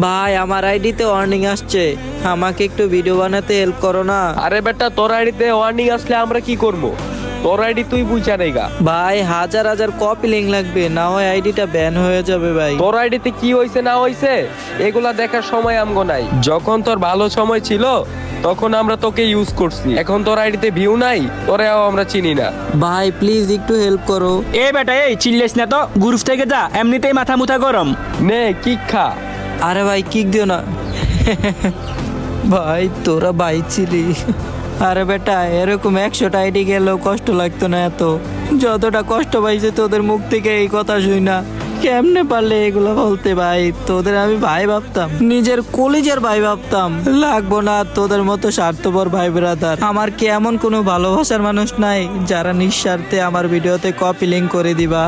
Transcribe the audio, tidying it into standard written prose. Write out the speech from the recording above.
ভাই আমার আইডিতে ওয়ার্নিং আসছে, আমাকে একটু ভিডিও বানাতে হেল্প করো না। আরে বেটা, তোর আইডিতে ওয়ার্নিং আসলে আমরা কি করব? তোর আইডি তুই বুঝা নেগা। ভাই হাজার হাজার কপি লিঙ্ক লাগবে, না হয় আইডিটা ব্যান হয়ে যাবে ভাই। তোর আইডিতে কি হইছে না হইছে এগুলা দেখার সময় আমগো নাই। যখন তোর ভালো সময় ছিল তখন আমরা তোকে ইউজ করছি, এখন তোর আইডিতে ভিউ নাই, তোরেও আমরা চিনি না। ভাই প্লিজ একটু হেল্প করো। এ বেটা এই চিল্লেস না তো, গ্রুপ থেকে যা, এমনিতেই মাথা মুথা গরম। নে কি খা। আরে ভাই কিক দিও না। ভাই তোরা ভাই ছিলি। আরে বেটা এরকম 100টা আইডি গেলেও কষ্ট লাগতো না এত, যতটা কষ্ট পাইছে তোদের মুখ থেকে এই কথা শুই না। কেমনে পারলে এগুলো বলতে ভাই? তোদের আমি ভাই ভাবতাম, নিজের কলিজার ভাই ভাবতাম। লাগবো না তোদের মতো স্বার্থপর ভাই ব্রাদার। আমার কি এমন কোনো ভালোবাসার মানুষ নাই যারা নিঃস্বার্থে আমার ভিডিওতে কপি লিঙ্ক করে দিবা?